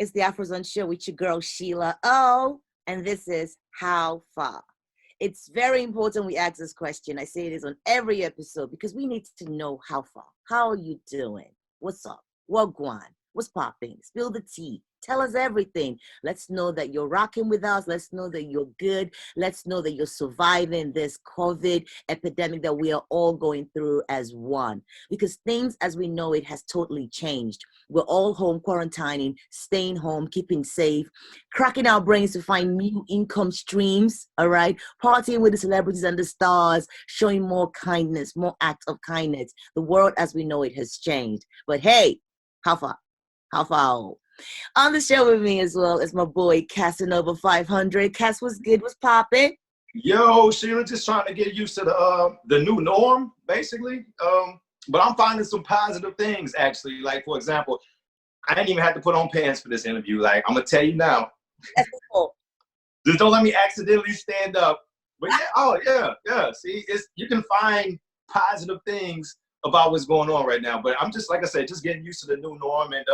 It's the Afrozons show with your girl SheilaO, and this is How Far. It's very important we ask this question. I say it is on every episode because we need to know how far. How are you doing? What's up? What going? What's popping? Spill the tea. Tell us everything. Let's know that you're rocking with us. Let's know that you're good. Let's know that you're surviving this COVID epidemic that we are all going through as one. Because things as we know it has totally changed. We're all home quarantining, staying home, keeping safe, cracking our brains to find new income streams, all right? Partying with the celebrities and the stars, showing more kindness, more acts of kindness. The world as we know it has changed. But hey, how far? How far? On the show with me as well is my boy Casanova 500. Cas, what's good? What's popping? Yo, Sheila, just trying to get used to the new norm, basically. But I'm finding some positive things, actually. Like, for example, I didn't even have to put on pants for this interview. Like, I'm going to tell you now. That's cool. Just don't let me accidentally stand up. But yeah. See, you can find positive things about what's going on right now. But I'm just, like I said, just getting used to the new norm and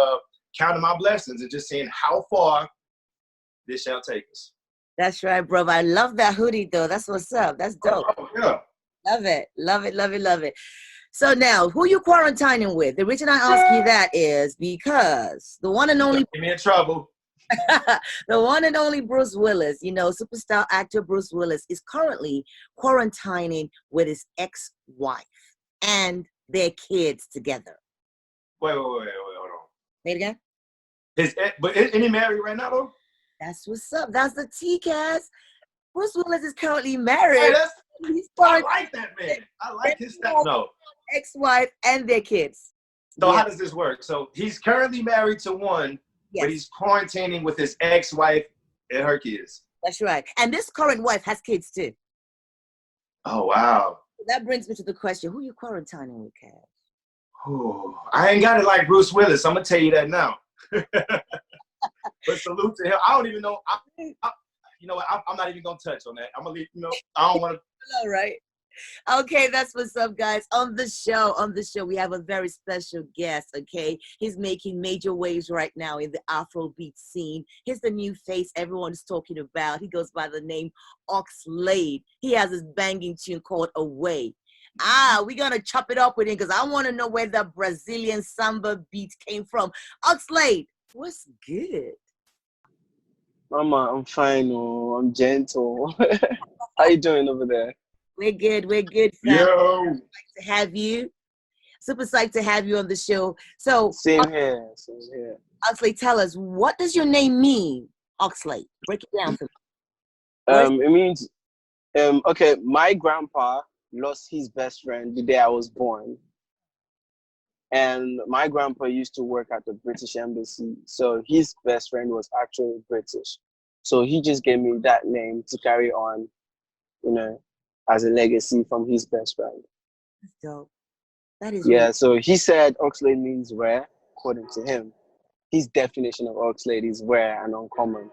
counting my blessings and just seeing how far this shall take us. That's right, bro. I love that hoodie, though. That's what's up. That's dope. Oh, yeah. Love it. Love it. Love it. Love it. So now, who you quarantining with? The reason I ask you that is because the one and only... Get me in trouble. The one and only Bruce Willis, you know, superstar actor Bruce Willis is currently quarantining with his ex-wife and their kids together. Wait, hold on. Say it again. But isn't he married right now, though? That's what's up. That's the T-Cas. Bruce Willis is currently married. Hey, He's I like that man. I like his stuff. No. Ex-wife and their kids. So how does this work? So he's currently married to one, but he's quarantining with his ex-wife and her kids. That's right. And this current wife has kids too. Oh, wow. That brings me to the question, who you quarantining with, Cas? Oh, I ain't got it like Bruce Willis. I'm going to tell you that now. But salute to him. I don't even know. You know what? I'm not even going to touch on that. I'm going to leave, I don't want to. All right. Okay, that's what's up, guys. On the show, we have a very special guest, okay? He's making major waves right now in the Afrobeat scene. He's the new face everyone is talking about. He goes by the name OXLADE. He has this banging tune called Away. We're going to chop it up with him because I want to know where the Brazilian samba beat came from. OXLADE, what's good? Mama, I'm fine. Oh, I'm gentle. How you doing over there? We're good, fam. Yo. Psyched to have you. Super psyched to have you on the show. So, Same here. OXLADE, tell us, what does your name mean, OXLADE? Break it down for me. It means, okay, my grandpa lost his best friend the day I was born. And my grandpa used to work at the British Embassy. So his best friend was actually British. So he just gave me that name to carry on, as a legacy from his best friend. That's dope. That is So he said OXLADE means rare, according to him. His definition of OXLADE is rare and uncommon.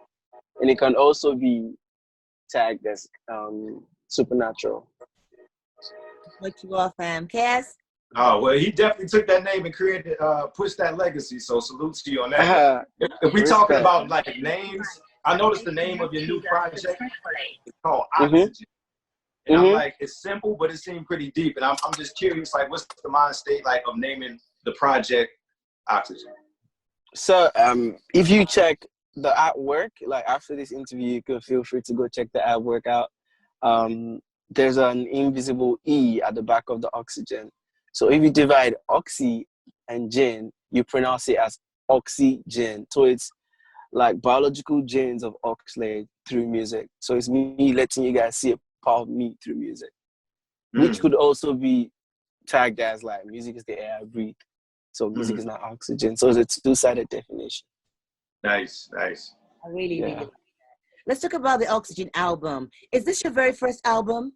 And it can also be tagged as supernatural. What you are, fam. Cas? Oh, well, he definitely took that name and pushed that legacy. So salute to you on that. If we're talking about like names, I noticed the name of your new project is called Oxygen. And I'm like, it's simple, but it seemed pretty deep. And I'm just curious, like, what's the mind state like of naming the project Oxygen? So if you check the artwork, like after this interview, you can feel free to go check the artwork out. There's an invisible E at the back of the oxygen. So if you divide oxy and gin, you pronounce it as oxygen. So it's like biological genes of OXLADE through music. So it's me letting you guys see a part of me through music, which could also be tagged as like music is the air I breathe. So music is not oxygen. So it's a two-sided definition. Nice. I really like that. Let's talk about the Oxygen album. Is this your very first album?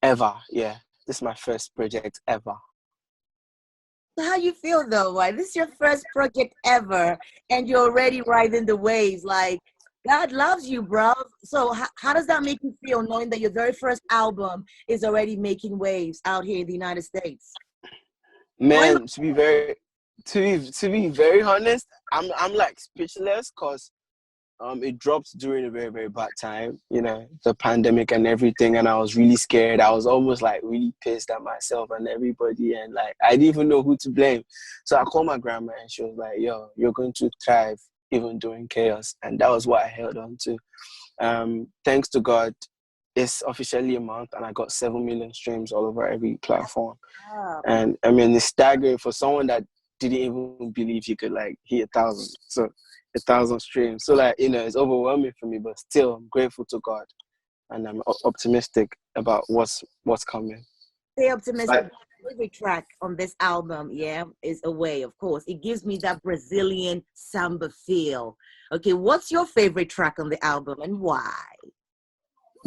Ever, yeah. This is my first project ever. So how you feel though? Why this is your first project ever and you're already riding the waves? Like, God loves you, bro. So how does that make you feel knowing that your very first album is already making waves out here in the United States? Man, to be very To be very honest, I'm like speechless because it dropped during a very, very bad time, you know, the pandemic and everything, and I was really scared. I was almost like really pissed at myself and everybody, and like I didn't even know who to blame. So I called my grandma and she was like, yo, you're going to thrive even during chaos. And that was what I held on to. Thanks to God, it's officially a month and I got 7 million streams all over every platform. Wow. And I mean, it's staggering for someone that didn't even believe he could like hit 1,000. So 1,000 streams. So like, you know, it's overwhelming for me, but still I'm grateful to God and I'm optimistic about what's coming. Stay optimistic. Every track on this album, yeah, is Away, of course. It gives me that Brazilian samba feel. Okay, what's your favorite track on the album and why?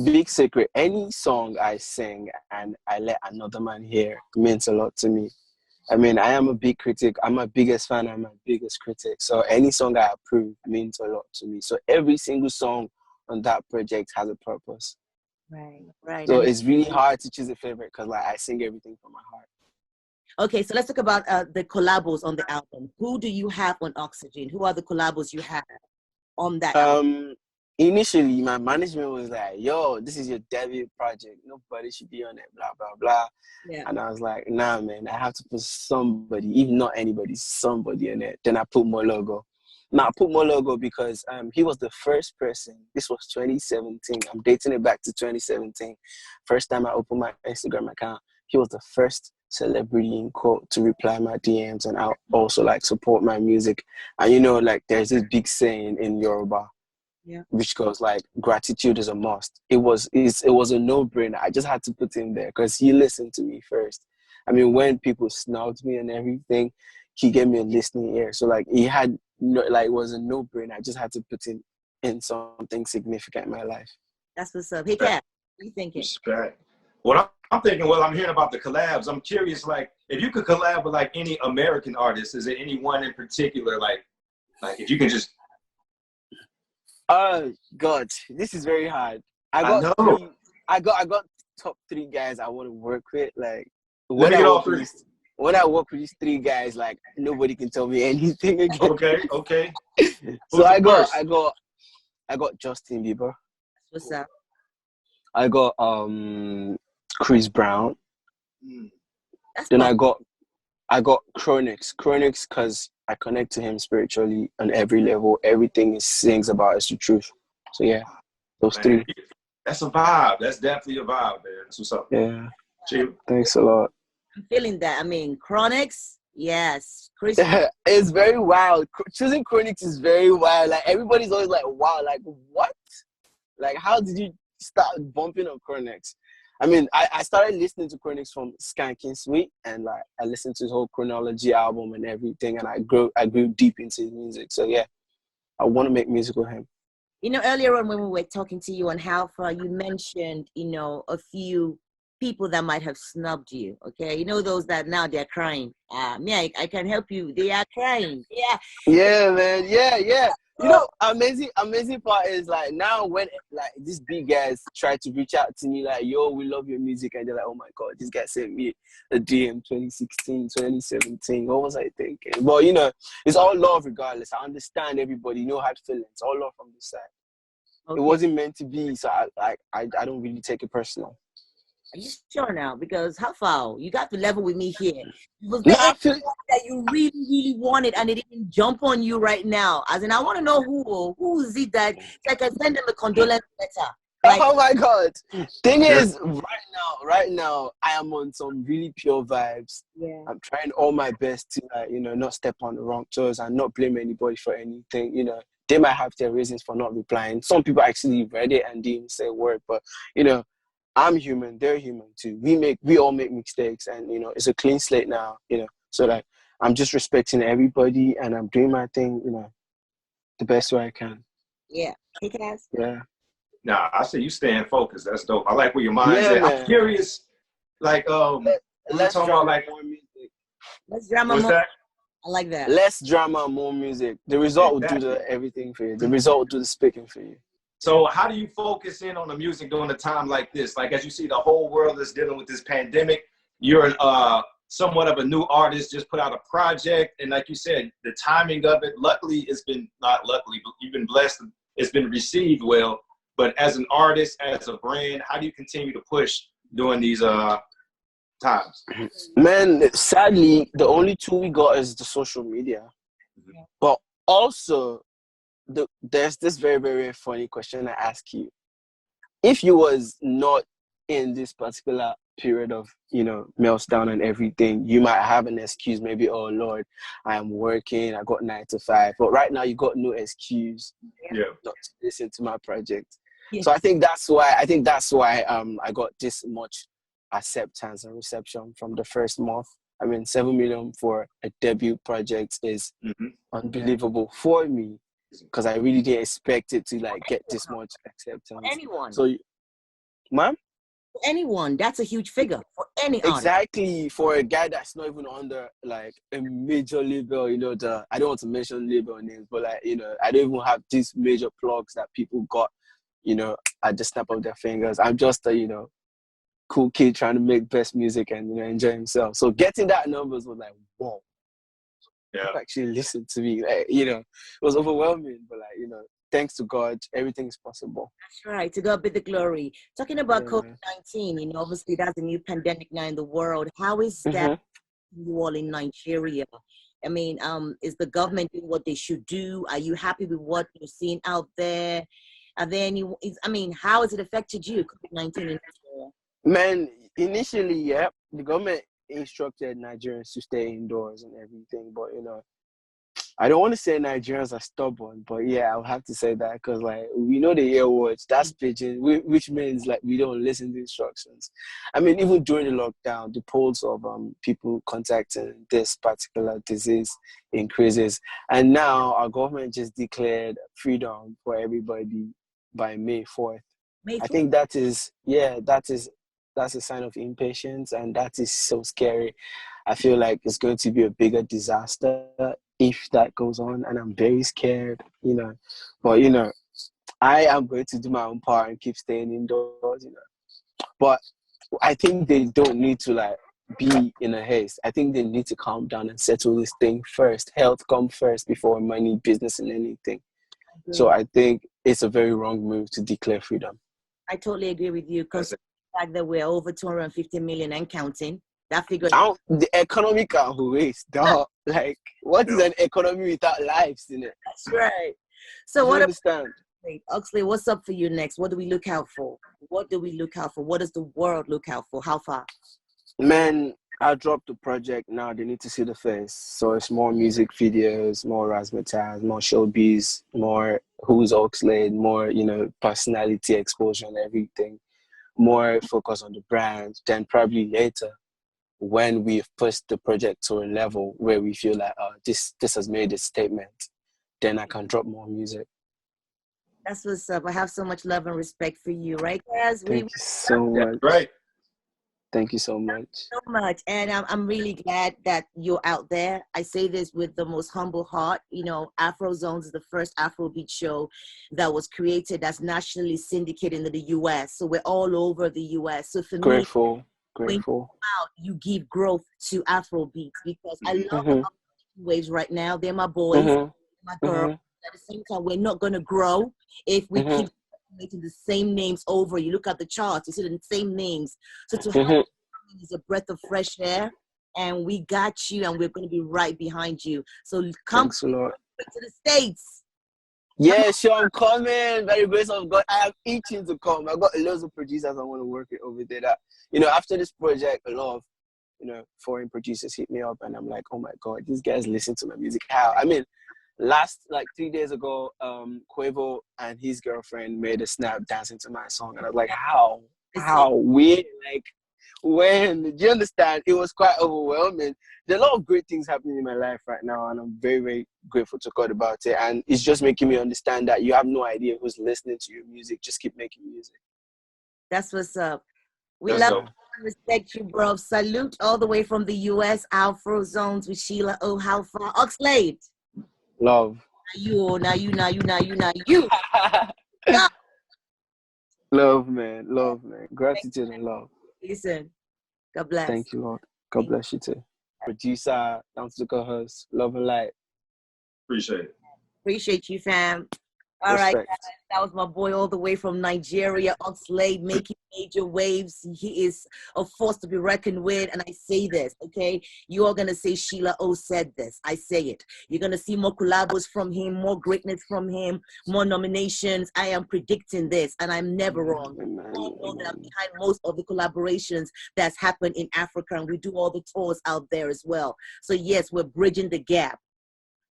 Big secret, any song I sing and I let another man hear means a lot to me. I mean, I am a big critic. I'm my biggest fan. I'm my biggest critic. So any song I approve means a lot to me. So every single song on that project has a purpose. Right. So it's really hard to choose a favorite because like I sing everything from my heart. Okay, so let's talk about the collabos on the album. Who do you have on Oxygen? Who are the collabos you have on that album? Initially, my management was like, yo, this is your debut project. Nobody should be on it, blah, blah, blah. Yeah. And I was like, nah, man, I have to put somebody, even not anybody, somebody in it. Then I put my logo. Now, I put my logo because he was the first person. This was 2017. I'm dating it back to 2017. First time I opened my Instagram account, he was the first celebrity in quote to reply my DMs and I also like support my music. And you know, like there's this big saying in Yoruba, which goes like, gratitude is a must. It was a no-brainer. I just had to put him there because he listened to me first. I mean, when people snubbed me and everything, he gave me a listening ear. So like he had it was a no-brainer. I just had to put him in something significant in my life. That's what's up. Hey, Kat, what are you thinking? Respect. What I'm thinking, well, I'm hearing about the collabs. I'm curious, like, if you could collab with like any American artist, is there anyone in particular, like if you can just God, this is very hard. I got top 3 guys I want to work with. Like when I work with these 3 guys, like nobody can tell me anything again. Okay. So I got Justin Bieber. What's up? I got Chris Brown. Then I got Chronix because I connect to him spiritually on every level. Everything he sings about is the truth. So yeah, those 3. That's a vibe. That's definitely a vibe, man. That's what's up. Yeah. Sheila. Thanks a lot. I'm feeling that. I mean, Chronix, yes. Chris. It's very wild. Choosing Chronix is very wild. Like everybody's always like, wow, like what? Like how did you start bumping on Chronix? I mean, I started listening to Chronix from Skanking Sweet, and like I listened to his whole Chronology album and everything, and I grew deep into his music. So yeah, I want to make music with him. You know, earlier on when we were talking to you on How Far, you mentioned, you know, a few people that might have snubbed you. Okay, you know those that now they're crying. I can help you. They are crying. Yeah. Yeah, man. Yeah. You know, amazing part is like now when like these big guys try to reach out to me like, yo, we love your music, and they're like, oh my God, this guy sent me a DM 2016, 2017. What was I thinking? Well, you know, it's all love regardless. I understand everybody, no hard feelings, all love from this side. Okay. It wasn't meant to be, so I don't really take it personal. Are you sure now? Because how far? You got to level with me here. Was there anything that you really, really wanted and it didn't jump on you right now? As in, I want to know who is it that I can send them a condolence letter. Like, oh my God. Thing is, right now, I am on some really pure vibes. Yeah. I'm trying all my best to, you know, not step on the wrong toes and not blame anybody for anything. You know, they might have their reasons for not replying. Some people actually read it and didn't say a word, but you know, I'm human, they're human too. We all make mistakes, and you know, it's a clean slate now, you know. So like I'm just respecting everybody and I'm doing my thing, you know, the best way I can. Yeah. Hey, Cas. Yeah. Nah, I say you staying focused. That's dope. I like where your mind's at. I'm curious, like let's talking about like more music. Less drama, more. I like that. Less drama, more music. The result will do everything for you. The result will do the speaking for you. So how do you focus in on the music during a time like this? Like as you see, the whole world is dealing with this pandemic. You're somewhat of a new artist, just put out a project. And like you said, the timing of it, luckily it's been, not luckily, but you've been blessed. It's been received well. But as an artist, as a brand, how do you continue to push during these times? Man, sadly, the only tool we got is the social media. But also, there's this very, very funny question I ask you. If you was not in this particular period of, meltdown and everything, you might have an excuse, maybe, oh Lord, I am working, I got 9 to 5. But right now, you got no excuse not to listen to my project. Yeah. So I think that's why I got this much acceptance and reception from the first month. I mean, 7 million for a debut project is unbelievable for me, because I really didn't expect it to get this much acceptance. For anyone. So, ma'am? For anyone, that's a huge figure for any artist. Exactly, for a guy that's not even under a major label, I don't want to mention label names, but I don't even have these major plugs that people got, at the snap of their fingers. I'm just a, cool kid trying to make best music and enjoy himself. So getting that numbers was whoa. Yeah. Actually listen to me. It was overwhelming, but thanks to God, everything is possible. That's right. To God be the glory. Talking about COVID-19, obviously that's a new pandemic now in the world. How is that you all in Nigeria? I mean, is the government doing what they should do? Are you happy with what you're seeing out there? Are there any, how has it affected you, COVID-19 in Nigeria? Man, initially, the government instructed Nigerians to stay indoors and everything, but I don't want to say Nigerians are stubborn, but I'll have to say that, because we know the air words, that's pidgin, which means we don't listen to instructions. I mean, even during the lockdown, the polls of people contacting this particular disease increases, and now our government just declared freedom for everybody by May 4th. I think that's a sign of impatience, and that is so scary. I feel like it's going to be a bigger disaster if that goes on, and I'm very scared, But, I am going to do my own part and keep staying indoors, But I think they don't need to, be in a haste. I think they need to calm down and settle this thing first. Health come first before money, business, and anything. So I think it's a very wrong move to declare freedom. I totally agree with you, because the fact that we're over 250 million and counting, that figure. The economy can't waste, dog. What is an economy without lives in it? That's right. So what understand? OXLADE, what's up for you next? What do we look out for? What do we look out for? What does the world look out for? How far? Man, I dropped the project now. They need to see the face. So it's more music videos, more razzmatazz, more showbiz, more who's OXLADE, more, personality exposure and everything. More focus on the brand. Then probably later, when we've pushed the project to a level where we feel this has made a statement, then I can drop more music. That's what's up. I have so much love and respect for you, right, guys? Thank you so much. Right. Thank you so much. So much. And I'm really glad that you're out there. I say this with the most humble heart. Afrozons is the first Afrobeat show that was created that's nationally syndicated in the US. So we're all over the US. So for grateful. me, when you come out, you give growth to Afrobeats, because I love the waves right now. They're my boys, my girls. At the same time, we're not going to grow if we keep making the same names over. You look at the charts, you see the same names. So to have is a breath of fresh air, and we got you, and we're going to be right behind you. So come to the States. Yeah, sure, I'm coming. Very grace of God. I am itching to come. I got loads of producers I want to work with over there. That after this project, a lot of foreign producers hit me up, and I'm like, oh my God, these guys listen to my music. How? I mean, last 3 days ago, Quavo and his girlfriend made a snap dancing to my song, and I was like, how, when? Do you understand? It was quite overwhelming. There are a lot of great things happening in my life right now, and I'm very, very grateful to God about it. And it's just making me understand that you have no idea who's listening to your music. Just keep making music. That's what's up. We love and respect you, bro. Salute all the way from the US, Afrozons with Sheila. Oh, how far? OXLADE. Love. Now you. Love, man. Love, man. Gratitude and love. Listen. God bless. Thank you, Lord. God bless you too. Producer, down to the co-host, love and light. Appreciate it. Appreciate you, fam. All right, Respect. guys, that was my boy all the way from Nigeria, OXLADE, making major waves. He is a force to be reckoned with, and I say this, okay? You are going to say SheilaO said this. I say it. You're going to see more collabos from him, more greatness from him, more nominations. I am predicting this, and I'm never wrong. Amen. I know that I'm behind most of the collaborations that's happened in Africa, and we do all the tours out there as well. So, yes, we're bridging the gap.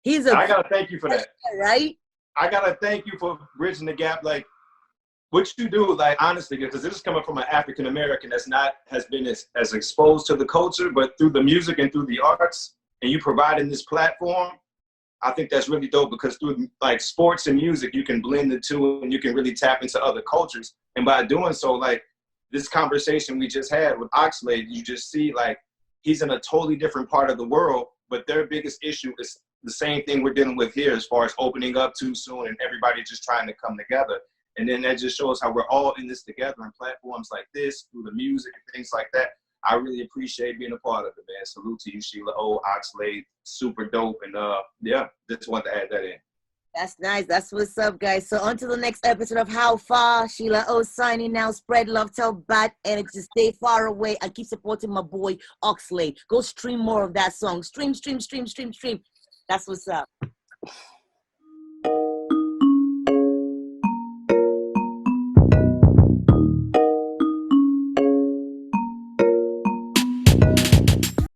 I got to thank you for that. Right? I gotta thank you for bridging the gap. Like what you do, like honestly, because this is coming from an African American has been as exposed to the culture, but through the music and through the arts, and you providing this platform, I think that's really dope because through like sports and music, you can blend the two and you can really tap into other cultures. And by doing so, like this conversation we just had with OXLADE, you just see like he's in a totally different part of the world, but their biggest issue is the same thing we're dealing with here as far as opening up too soon and everybody just trying to come together. And then that just shows how we're all in this together in platforms like this, through the music and things like that. I really appreciate being a part of it, man. Salute to you, SheilaO, OXLADE, super dope. And yeah, just wanted to add that in. That's nice. That's what's up, guys. So on to the next episode of How Far. SheilaO signing now. Spread love, tell bad energy, stay far away, and keep supporting my boy OXLADE. Go stream more of that song. Stream. That's what's up.